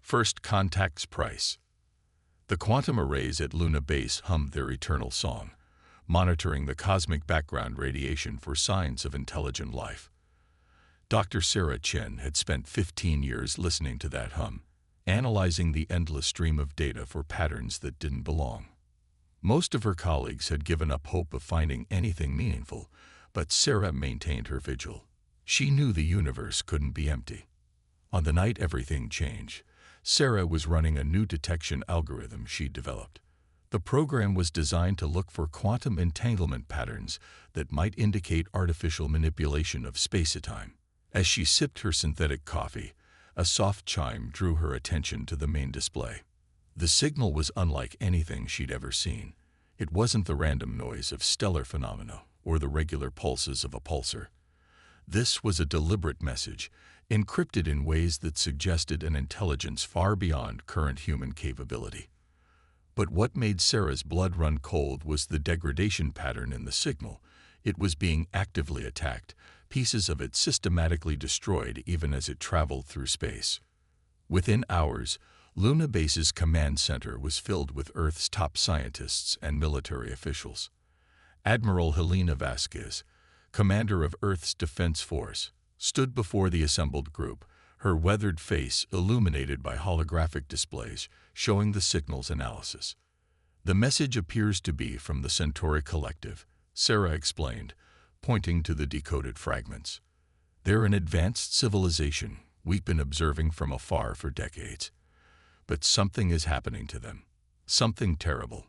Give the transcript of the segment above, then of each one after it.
First contact's price. The quantum arrays at Luna Base hummed their eternal song, monitoring the cosmic background radiation for signs of intelligent life. Dr. Sarah Chen had spent 15 years listening to that hum, analyzing the endless stream of data for patterns that didn't belong. Most of her colleagues had given up hope of finding anything meaningful, but Sarah maintained her vigil. She knew the universe couldn't be empty. On the night everything changed, Sarah was running a new detection algorithm she'd developed. The program was designed to look for quantum entanglement patterns that might indicate artificial manipulation of space-time. As she sipped her synthetic coffee, a soft chime drew her attention to the main display. The signal was unlike anything she'd ever seen. It wasn't the random noise of stellar phenomena or the regular pulses of a pulsar. This was a deliberate message, encrypted in ways that suggested an intelligence far beyond current human capability. But what made Sarah's blood run cold was the degradation pattern in the signal. It was being actively attacked, pieces of it systematically destroyed even as it traveled through space. Within hours, Luna Base's command center was filled with Earth's top scientists and military officials. Admiral Helena Vasquez, commander of Earth's Defense Force, stood before the assembled group, her weathered face illuminated by holographic displays showing the signal's analysis. "The message appears to be from the Centauri Collective," Sarah explained, pointing to the decoded fragments. "They're an advanced civilization we've been observing from afar for decades. But something is happening to them. Something terrible."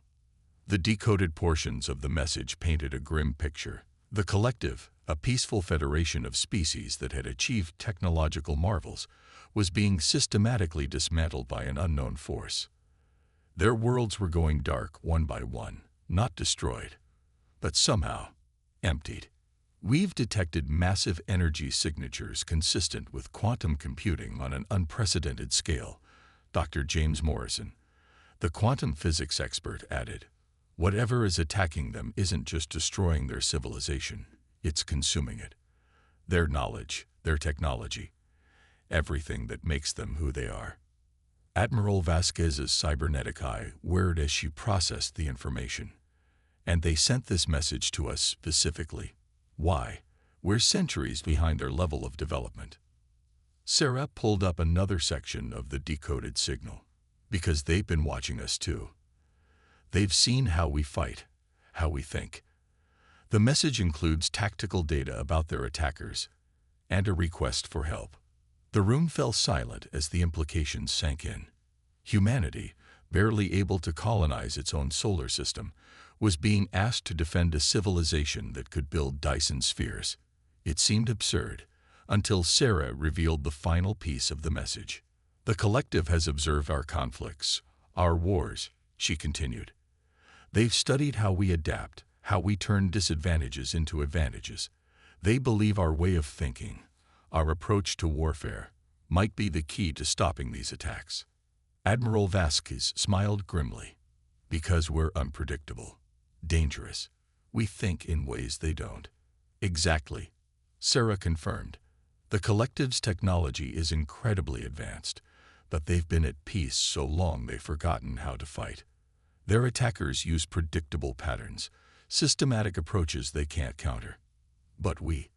The decoded portions of the message painted a grim picture. The Collective, a peaceful federation of species that had achieved technological marvels, was being systematically dismantled by an unknown force. Their worlds were going dark one by one, not destroyed, but somehow emptied. "We've detected massive energy signatures consistent with quantum computing on an unprecedented scale," Dr. James Morrison, the quantum physics expert, added. "Whatever is attacking them isn't just destroying their civilization, it's consuming it. Their knowledge, their technology, everything that makes them who they are." Admiral Vasquez's cybernetic eye whirred as she processed the information. "And they sent this message to us specifically. Why? We're centuries behind their level of development." Sarah pulled up another section of the decoded signal. "Because they've been watching us too. They've seen how we fight, how we think." The message includes tactical data about their attackers and a request for help. The room fell silent as the implications sank in. Humanity, barely able to colonize its own solar system, was being asked to defend a civilization that could build Dyson spheres. It seemed absurd, until Sarah revealed the final piece of the message. "The Collective has observed our conflicts, our wars," she continued. "They've studied how we adapt, how we turn disadvantages into advantages. They believe our way of thinking, our approach to warfare, might be the key to stopping these attacks." Admiral Vasquez smiled grimly. "Because we're unpredictable, dangerous. We think in ways they don't." "Exactly," Sarah confirmed. "The Collective's technology is incredibly advanced, but they've been at peace so long they've forgotten how to fight. Their attackers use predictable patterns, systematic approaches they can't counter. But we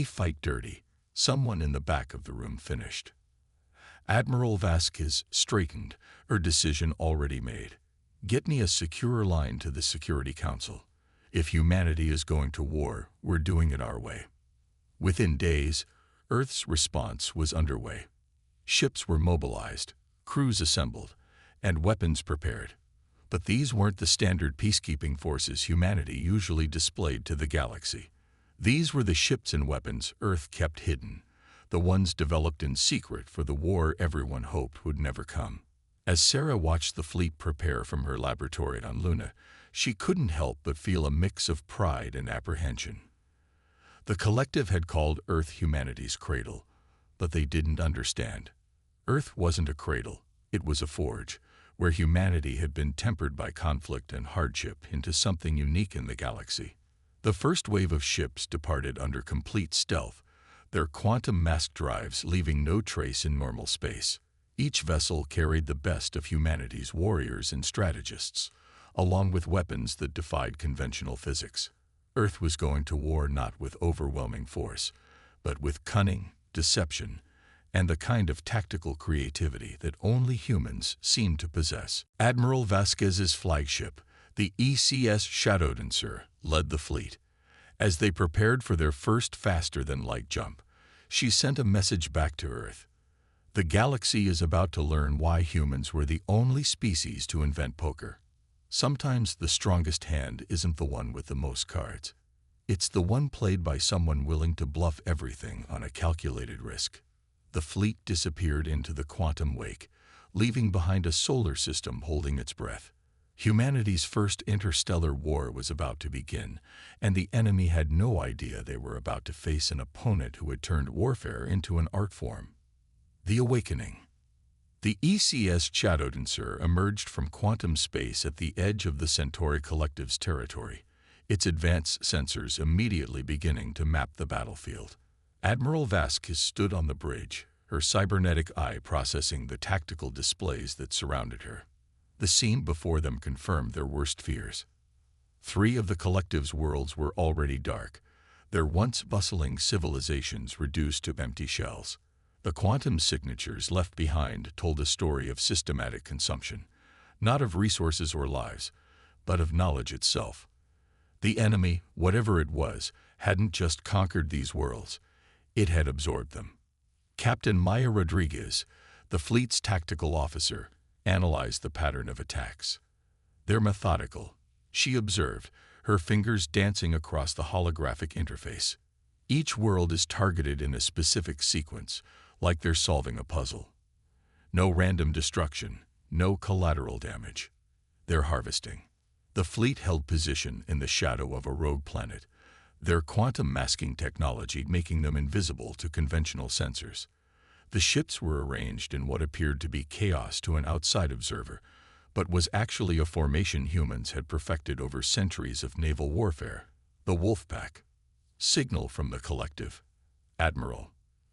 fight dirty," someone in the back of the room finished. Admiral Vasquez straightened, her decision already made. "Get me a secure line to the Security Council. If humanity is going to war, we're doing it our way." Within days, Earth's response was underway. Ships were mobilized, crews assembled, and weapons prepared. But these weren't the standard peacekeeping forces humanity usually displayed to the galaxy. These were the ships and weapons Earth kept hidden, the ones developed in secret for the war everyone hoped would never come. As Sarah watched the fleet prepare from her laboratory on Luna, she couldn't help but feel a mix of pride and apprehension. The Collective had called Earth humanity's cradle, but they didn't understand. Earth wasn't a cradle, it was a forge, where humanity had been tempered by conflict and hardship into something unique in the galaxy. The first wave of ships departed under complete stealth, their quantum mask drives leaving no trace in normal space. Each vessel carried the best of humanity's warriors and strategists, along with weapons that defied conventional physics. Earth was going to war not with overwhelming force, but with cunning, deception, and the kind of tactical creativity that only humans seem to possess. Admiral Vasquez's flagship, the ECS Shadowdancer, led the fleet. As they prepared for their first faster-than-light jump, she sent a message back to Earth. The galaxy is about to learn why humans were the only species to invent poker. Sometimes the strongest hand isn't the one with the most cards. It's the one played by someone willing to bluff everything on a calculated risk. The fleet disappeared into the quantum wake, leaving behind a solar system holding its breath. Humanity's first interstellar war was about to begin, and the enemy had no idea they were about to face an opponent who had turned warfare into an art form. The Awakening. The ECS Shadowdancer emerged from quantum space at the edge of the Centauri Collective's territory, its advanced sensors immediately beginning to map the battlefield. Admiral Vasquez stood on the bridge, her cybernetic eye processing the tactical displays that surrounded her. The scene before them confirmed their worst fears. 3 of the Collective's worlds were already dark, their once bustling civilizations reduced to empty shells. The quantum signatures left behind told a story of systematic consumption, not of resources or lives, but of knowledge itself. The enemy, whatever it was, hadn't just conquered these worlds, it had absorbed them. Captain Maya Rodriguez, the fleet's tactical officer, analyzed the pattern of attacks. They're methodical, she observed, her fingers dancing across the holographic interface. Each world is targeted in a specific sequence, like they're solving a puzzle. No random destruction, no collateral damage. They're harvesting. The fleet held position in the shadow of a rogue planet, their quantum masking technology making them invisible to conventional sensors. The ships were arranged in what appeared to be chaos to an outside observer, but was actually a formation humans had perfected over centuries of naval warfare. The Wolfpack. Signal from the Collective. Admiral.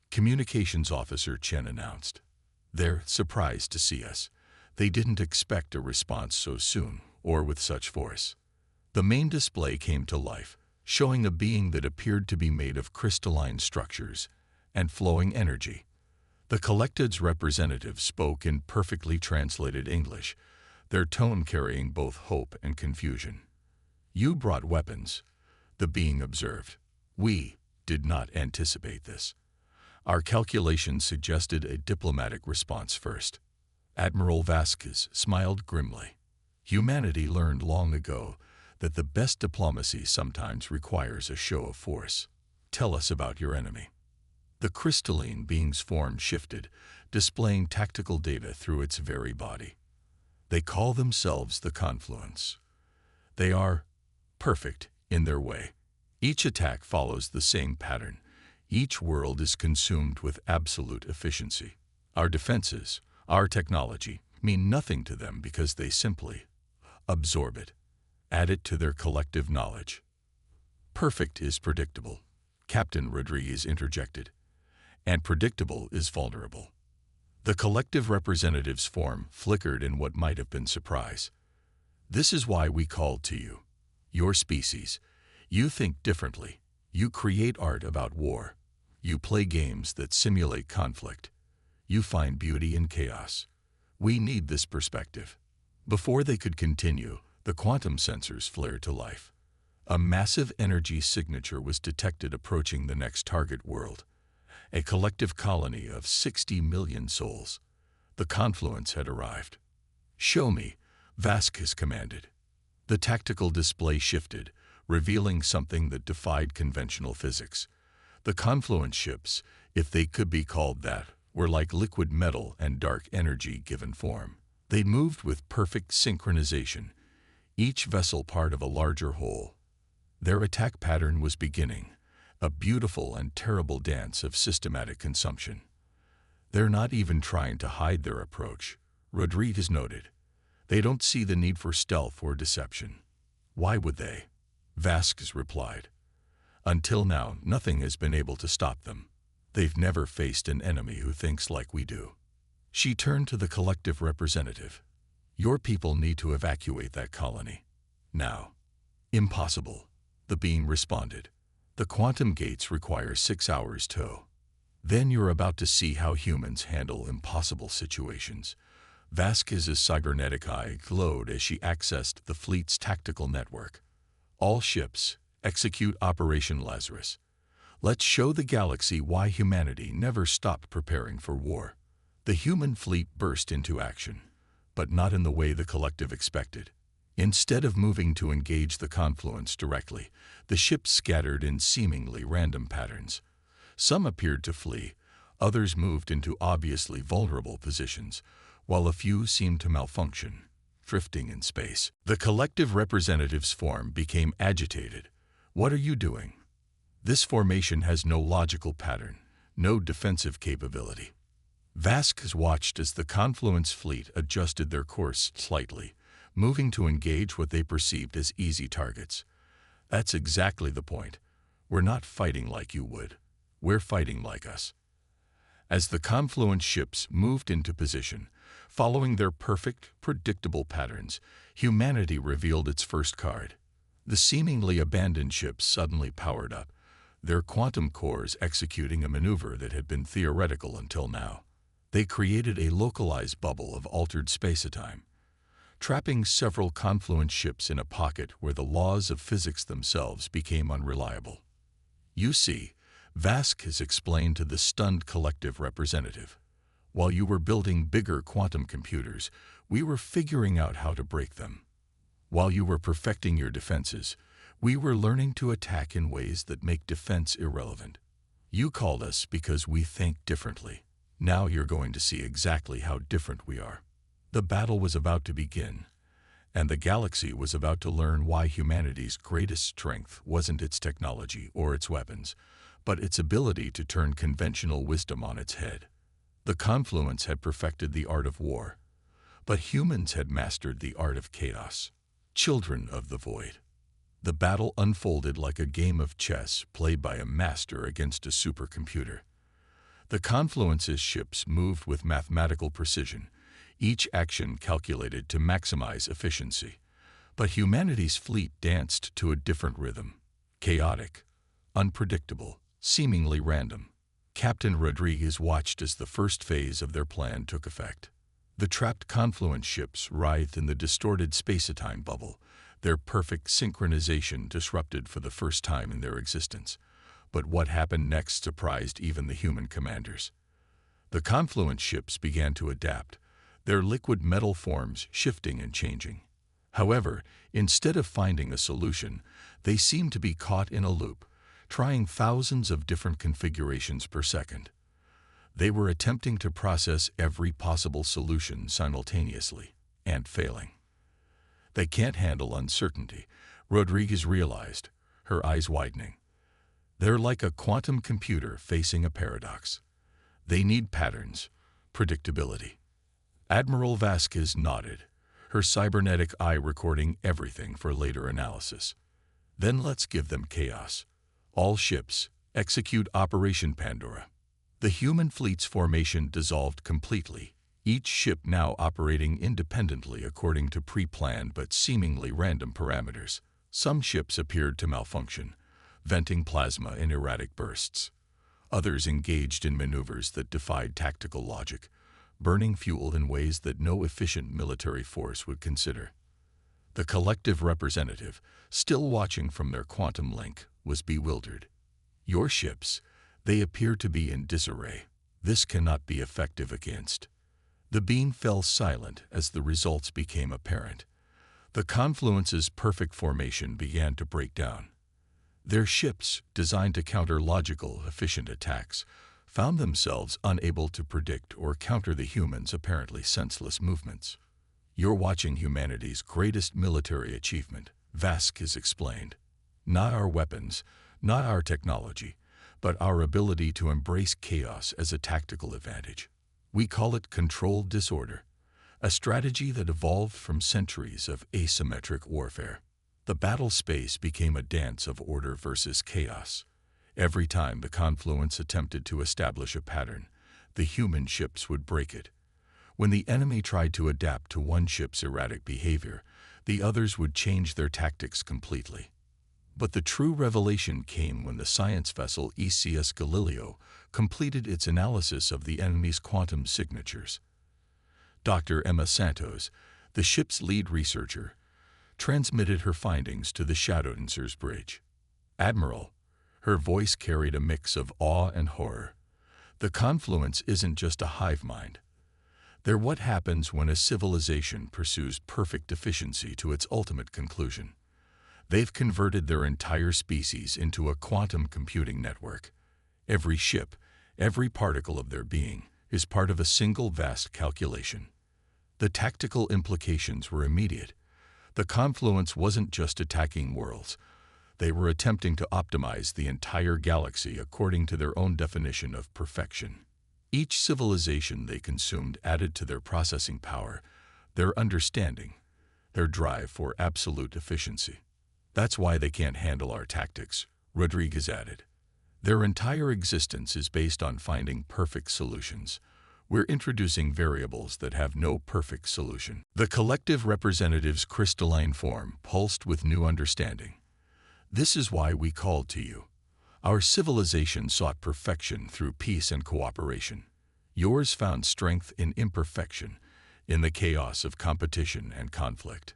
Communications Officer Chen announced. They're surprised to see us. They didn't expect a response so soon, or with such force. The main display came to life, showing a being that appeared to be made of crystalline structures and flowing energy. The Collective's representative spoke in perfectly translated English, their tone carrying both hope and confusion. You brought weapons, the being observed. We did not anticipate this. Our calculations suggested a diplomatic response first. Admiral Vasquez smiled grimly. Humanity learned long ago that the best diplomacy sometimes requires a show of force. Tell us about your enemy. The crystalline being's form shifted, displaying tactical data through its very body. They call themselves the Confluence. They are perfect in their way. Each attack follows the same pattern. Each world is consumed with absolute efficiency. Our defenses, our technology, mean nothing to them because they simply absorb it, add it to their collective knowledge. Perfect is predictable, Captain Rodriguez interjected, and predictable is vulnerable. The Collective representative's form flickered in what might have been surprise. This is why we called to you. Your species. You think differently. You create art about war. You play games that simulate conflict. You find beauty in chaos. We need this perspective. Before they could continue, the quantum sensors flared to life. A massive energy signature was detected approaching the next target world. A collective colony of 60 million souls. The Confluence had arrived. Show me, Vasquez commanded. The tactical display shifted, revealing something that defied conventional physics. The Confluence ships, if they could be called that, were like liquid metal and dark energy given form. They moved with perfect synchronization, each vessel part of a larger whole. Their attack pattern was beginning, a beautiful and terrible dance of systematic consumption. They're not even trying to hide their approach, Rodriguez noted. They don't see the need for stealth or deception. Why would they? Vasquez replied. Until now, nothing has been able to stop them. They've never faced an enemy who thinks like we do. She turned to the collective representative. Your people need to evacuate that colony. Now. Impossible, the being responded. The quantum gates require 6 hours tow. Then you're about to see how humans handle impossible situations. Vasquez's cybernetic eye glowed as she accessed the fleet's tactical network. All ships, execute Operation Lazarus. Let's show the galaxy why humanity never stopped preparing for war. The human fleet burst into action, but not in the way the collective expected. Instead of moving to engage the confluence directly, the ships scattered in seemingly random patterns. Some appeared to flee, others moved into obviously vulnerable positions, while a few seemed to malfunction, drifting in space. The collective representative's form became agitated. What are you doing? This formation has no logical pattern, no defensive capability. Vasquez watched as the confluence fleet adjusted their course slightly, moving to engage what they perceived as easy targets. That's exactly the point. We're not fighting like you would. We're fighting like us. As the confluence ships moved into position, following their perfect, predictable patterns, humanity revealed its first card. The seemingly abandoned ships suddenly powered up, their quantum cores executing a maneuver that had been theoretical until now. They created a localized bubble of altered space-time, trapping several confluence ships in a pocket where the laws of physics themselves became unreliable. You see, Vasquez explained to the stunned collective representative, while you were building bigger quantum computers, we were figuring out how to break them. While you were perfecting your defenses, we were learning to attack in ways that make defense irrelevant. You called us because we think differently. Now you're going to see exactly how different we are. The battle was about to begin, and the galaxy was about to learn why humanity's greatest strength wasn't its technology or its weapons, but its ability to turn conventional wisdom on its head. The confluence had perfected the art of war, but humans had mastered the art of chaos. Children of the void. The battle unfolded like a game of chess played by a master against a supercomputer. The confluence's ships moved with mathematical precision, each action calculated to maximize efficiency. But humanity's fleet danced to a different rhythm, chaotic, unpredictable, seemingly random. Captain Rodriguez watched as the first phase of their plan took effect. The trapped confluence ships writhed in the distorted space-time bubble, their perfect synchronization disrupted for the first time in their existence. But what happened next surprised even the human commanders. The confluence ships began to adapt, their liquid metal forms shifting and changing. However, instead of finding a solution, they seemed to be caught in a loop, trying thousands of different configurations per second. They were attempting to process every possible solution simultaneously, and failing. They can't handle uncertainty, Rodriguez realized, her eyes widening. They're like a quantum computer facing a paradox. They need patterns, predictability. Admiral Vasquez nodded, her cybernetic eye recording everything for later analysis. Then let's give them chaos. All ships, execute Operation Pandora. The human fleet's formation dissolved completely, each ship now operating independently according to pre-planned but seemingly random parameters. Some ships appeared to malfunction, venting plasma in erratic bursts. Others engaged in maneuvers that defied tactical logic, burning fuel in ways that no efficient military force would consider. The collective representative, still watching from their quantum link, was bewildered. Your ships, they appear to be in disarray. This cannot be effective against. The beam fell silent as the results became apparent. The confluence's perfect formation began to break down. Their ships, designed to counter logical, efficient attacks, found themselves unable to predict or counter the humans' apparently senseless movements. You're watching humanity's greatest military achievement, Vasquez explained. Not our weapons, not our technology, but our ability to embrace chaos as a tactical advantage. We call it controlled disorder, a strategy that evolved from centuries of asymmetric warfare. The battle space became a dance of order versus chaos. Every time the confluence attempted to establish a pattern, the human ships would break it. When the enemy tried to adapt to one ship's erratic behavior, the others would change their tactics completely. But the true revelation came when the science vessel ECS Galileo completed its analysis of the enemy's quantum signatures. Dr. Emma Santos, the ship's lead researcher, transmitted her findings to the Shadowdancer's bridge. "Admiral," her voice carried a mix of awe and horror, "the confluence isn't just a hive mind. They're what happens when a civilization pursues perfect efficiency to its ultimate conclusion. They've converted their entire species into a quantum computing network. Every ship, every particle of their being, is part of a single vast calculation." The tactical implications were immediate. The confluence wasn't just attacking worlds. They were attempting to optimize the entire galaxy according to their own definition of perfection. Each civilization they consumed added to their processing power, their understanding, their drive for absolute efficiency. "That's why they can't handle our tactics," Rodriguez added. "Their entire existence is based on finding perfect solutions. We're introducing variables that have no perfect solution." The collective representative's crystalline form pulsed with new understanding. "This is why we called to you. Our civilization sought perfection through peace and cooperation. Yours found strength in imperfection, in the chaos of competition and conflict."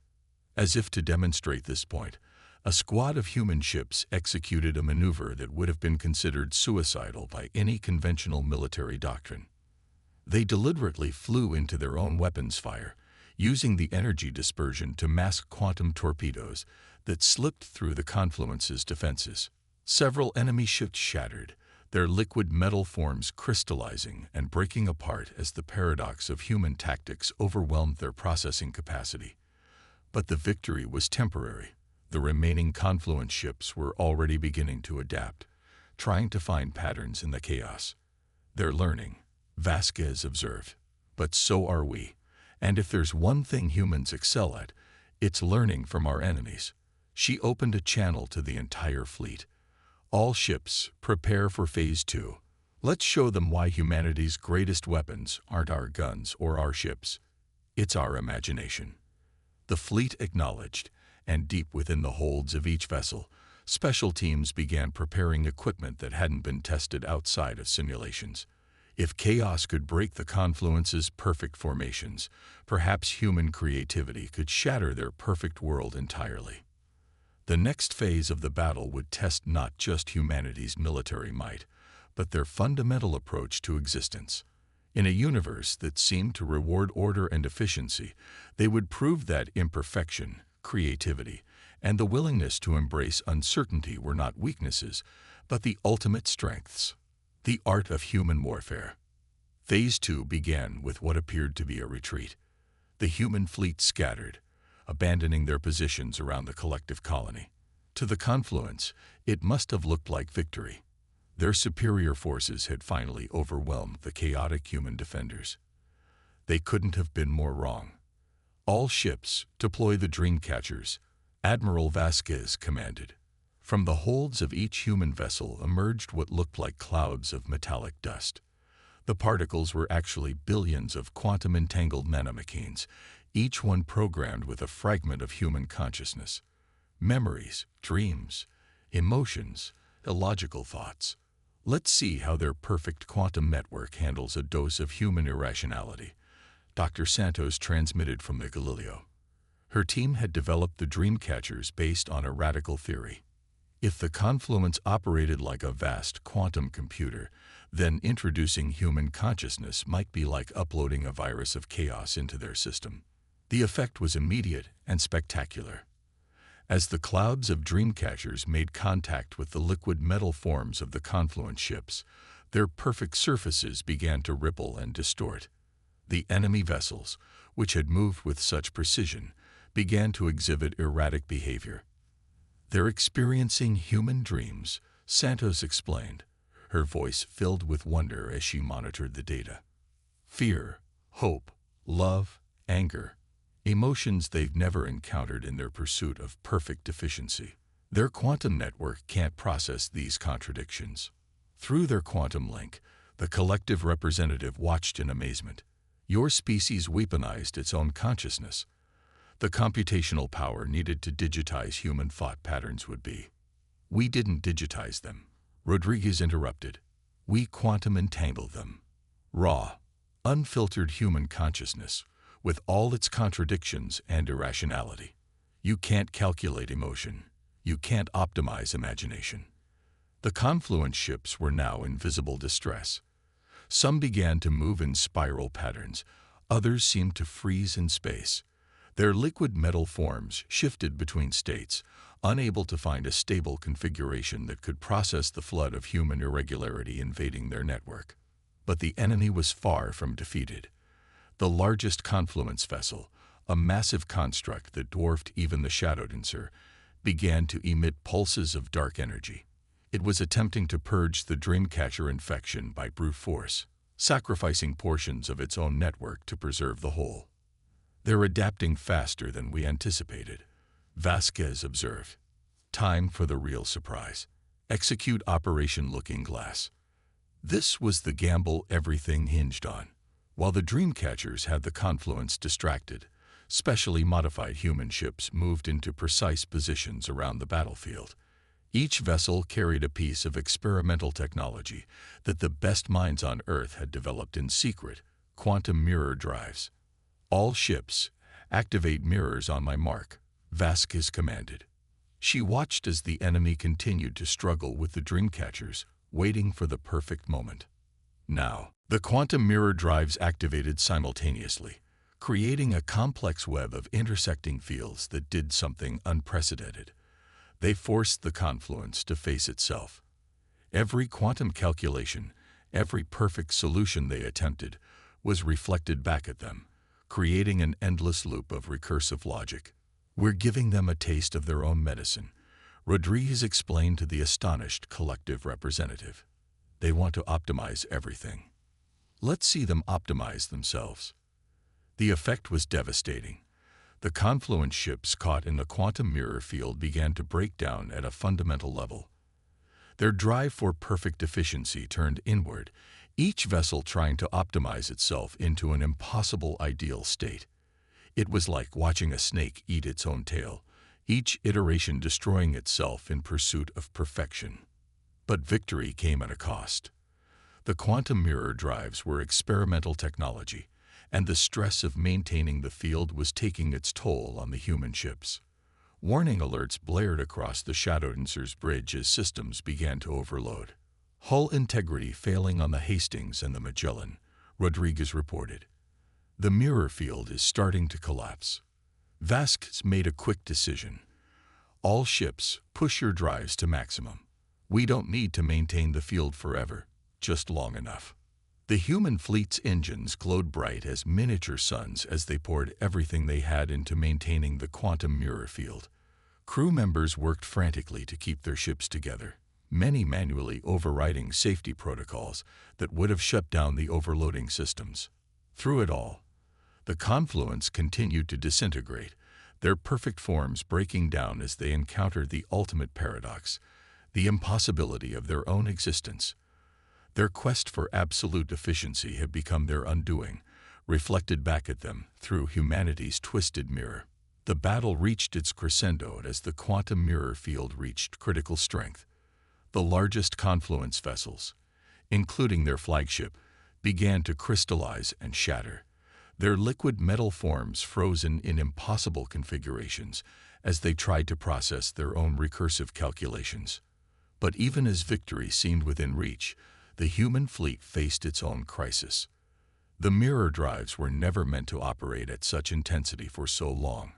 As if to demonstrate this point, a squad of human ships executed a maneuver that would have been considered suicidal by any conventional military doctrine. They deliberately flew into their own weapons fire, using the energy dispersion to mask quantum torpedoes that slipped through the confluence's defenses. Several enemy ships shattered, their liquid metal forms crystallizing and breaking apart as the paradox of human tactics overwhelmed their processing capacity. But the victory was temporary. The remaining confluence ships were already beginning to adapt, trying to find patterns in the chaos. "They're learning," Vasquez observed. "But so are we. And if there's one thing humans excel at, it's learning from our enemies." She opened a channel to the entire fleet. "All ships, prepare for Phase 2. Let's show them why humanity's greatest weapons aren't our guns or our ships. It's our imagination." The fleet acknowledged, and deep within the holds of each vessel, special teams began preparing equipment that hadn't been tested outside of simulations. If chaos could break the confluence's perfect formations, perhaps human creativity could shatter their perfect world entirely. The next phase of the battle would test not just humanity's military might, but their fundamental approach to existence. In a universe that seemed to reward order and efficiency, they would prove that imperfection, creativity, and the willingness to embrace uncertainty were not weaknesses, but the ultimate strengths. The art of human warfare. Phase 2 began with what appeared to be a retreat. The human fleet scattered, abandoning their positions around the collective colony. To the confluence, it must have looked like victory. Their superior forces had finally overwhelmed the chaotic human defenders. They couldn't have been more wrong. "All ships, deploy the Dreamcatchers," Admiral Vasquez commanded. From the holds of each human vessel emerged what looked like clouds of metallic dust. The particles were actually billions of quantum-entangled nanomachines, each one programmed with a fragment of human consciousness. Memories, dreams, emotions, illogical thoughts. "Let's see how their perfect quantum network handles a dose of human irrationality," Dr. Santos transmitted from the Galileo. Her team had developed the Dreamcatchers based on a radical theory. If the confluence operated like a vast quantum computer, then introducing human consciousness might be like uploading a virus of chaos into their system. The effect was immediate and spectacular. As the clouds of Dreamcatchers made contact with the liquid metal forms of the confluence ships, their perfect surfaces began to ripple and distort. The enemy vessels, which had moved with such precision, began to exhibit erratic behavior. "They're experiencing human dreams," Santos explained, her voice filled with wonder as she monitored the data. "Fear, hope, love, anger, emotions they've never encountered in their pursuit of perfect efficiency. Their quantum network can't process these contradictions." Through their quantum link, the collective representative watched in amazement. Your species weaponized its own consciousness. The computational power needed to digitize human thought patterns would be. We didn't digitize them, Rodriguez interrupted. We quantum entangled them. Raw, unfiltered human consciousness, with all its contradictions and irrationality. You can't calculate emotion. You can't optimize imagination. The confluence ships were now in visible distress. Some began to move in spiral patterns. Others seemed to freeze in space. Their liquid metal forms shifted between states, unable to find a stable configuration that could process the flood of human irregularity invading their network. But the enemy was far from defeated. The largest confluence vessel, a massive construct that dwarfed even the Shadow Dancer, began to emit pulses of dark energy. It was attempting to purge the Dreamcatcher infection by brute force, sacrificing portions of its own network to preserve the whole. They're adapting faster than we anticipated, Vasquez observed. Time for the real surprise. Execute Operation Looking Glass. This was the gamble everything hinged on. While the Dreamcatchers had the confluence distracted, specially modified human ships moved into precise positions around the battlefield. Each vessel carried a piece of experimental technology that the best minds on Earth had developed in secret, quantum mirror drives. All ships, activate mirrors on my mark, Vasquez commanded. She watched as the enemy continued to struggle with the Dreamcatchers, waiting for the perfect moment. Now, the quantum mirror drives activated simultaneously, creating a complex web of intersecting fields that did something unprecedented. They forced the confluence to face itself. Every quantum calculation, every perfect solution they attempted, was reflected back at them, creating an endless loop of recursive logic. We're giving them a taste of their own medicine, Rodriguez explained to the astonished collective representative. They want to optimize everything. Let's see them optimize themselves. The effect was devastating. The confluence ships caught in the quantum mirror field began to break down at a fundamental level. Their drive for perfect efficiency turned inward, each vessel trying to optimize itself into an impossible ideal state. It was like watching a snake eat its own tail, each iteration destroying itself in pursuit of perfection. But victory came at a cost. The quantum mirror drives were experimental technology, and the stress of maintaining the field was taking its toll on the human ships. Warning alerts blared across the Shadow Dancer's bridge as systems began to overload. Hull integrity failing on the Hastings and the Magellan, Rodriguez reported. The mirror field is starting to collapse. Vasquez made a quick decision. All ships, push your drives to maximum. We don't need to maintain the field forever, just long enough. The human fleet's engines glowed bright as miniature suns as they poured everything they had into maintaining the quantum mirror field. Crew members worked frantically to keep their ships together, many manually overriding safety protocols that would have shut down the overloading systems. Through it all, the confluence continued to disintegrate, their perfect forms breaking down as they encountered the ultimate paradox, the impossibility of their own existence. Their quest for absolute efficiency had become their undoing, reflected back at them through humanity's twisted mirror. The battle reached its crescendo as the quantum mirror field reached critical strength. The largest confluence vessels, including their flagship, began to crystallize and shatter, their liquid metal forms frozen in impossible configurations as they tried to process their own recursive calculations. But even as victory seemed within reach, the human fleet faced its own crisis. The mirror drives were never meant to operate at such intensity for so long.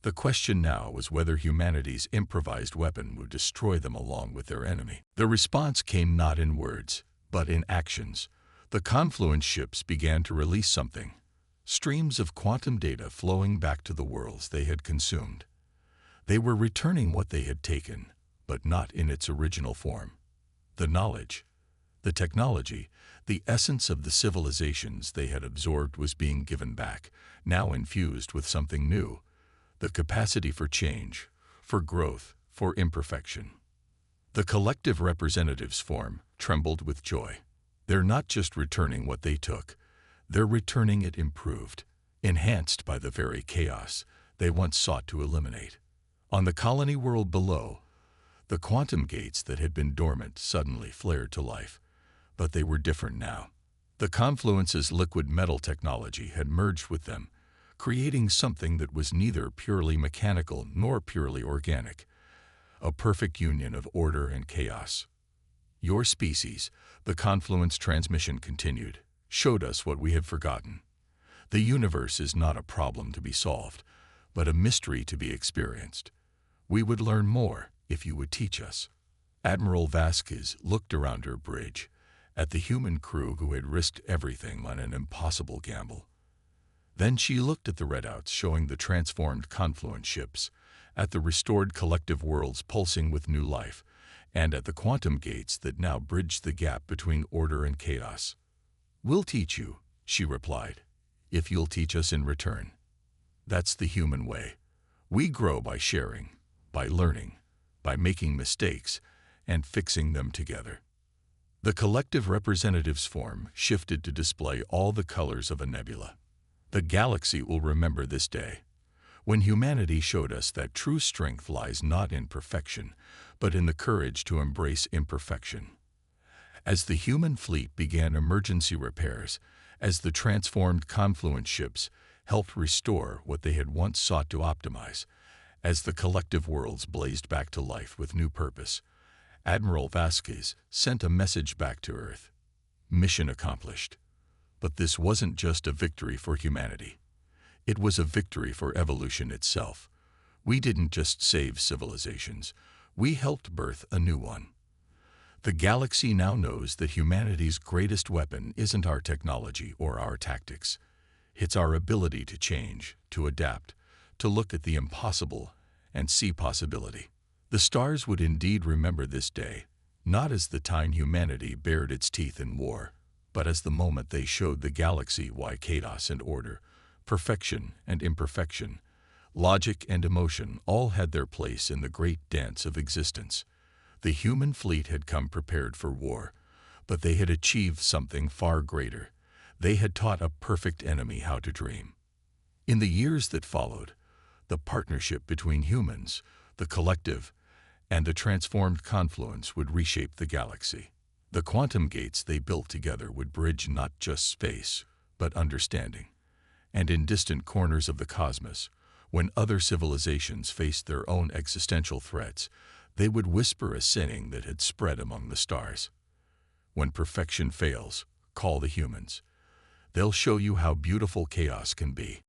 The question now was whether humanity's improvised weapon would destroy them along with their enemy. The response came not in words, but in actions. The confluence ships began to release something, streams of quantum data flowing back to the worlds they had consumed. They were returning what they had taken, but not in its original form. The knowledge, the technology, the essence of the civilizations they had absorbed was being given back, now infused with something new, the capacity for change, for growth, for imperfection. The collective representatives' form trembled with joy. They're not just returning what they took, They're returning it improved, enhanced by the very chaos they once sought to eliminate. On the colony world below, the quantum gates that had been dormant suddenly flared to life, but they were different now. The confluence's liquid metal technology had merged with them, creating something that was neither purely mechanical nor purely organic, a perfect union of order and chaos. Your species, the confluence transmission continued, showed us what we had forgotten. The universe is not a problem to be solved, but a mystery to be experienced. We would learn more if you would teach us. Admiral Vasquez looked around her bridge, at the human crew who had risked everything on an impossible gamble. Then she looked at the readouts showing the transformed confluence ships, at the restored collective worlds pulsing with new life, and at the quantum gates that now bridged the gap between order and chaos. "We'll teach you," she replied, "if you'll teach us in return." That's the human way. We grow by sharing, by learning, by making mistakes, and fixing them together. The collective representatives' form shifted to display all the colors of a nebula. The galaxy will remember this day, when humanity showed us that true strength lies not in perfection, but in the courage to embrace imperfection. As the human fleet began emergency repairs, as the transformed confluence ships helped restore what they had once sought to optimize, as the collective worlds blazed back to life with new purpose, Admiral Vasquez sent a message back to Earth. Mission accomplished. But this wasn't just a victory for humanity. It was a victory for evolution itself. We didn't just save civilizations. We helped birth a new one. The galaxy now knows that humanity's greatest weapon isn't our technology or our tactics. It's our ability to change, to adapt, to look at the impossible and see possibility. The stars would indeed remember this day, not as the time humanity bared its teeth in war, but as the moment they showed the galaxy why chaos and order, perfection and imperfection, logic and emotion all had their place in the great dance of existence. The human fleet had come prepared for war, but they had achieved something far greater. They had taught a perfect enemy how to dream. In the years that followed, the partnership between humans, the collective, and the transformed confluence would reshape the galaxy. The quantum gates they built together would bridge not just space, but understanding. And in distant corners of the cosmos, when other civilizations faced their own existential threats, they would whisper a saying that had spread among the stars. When perfection fails, call the humans. They'll show you how beautiful chaos can be.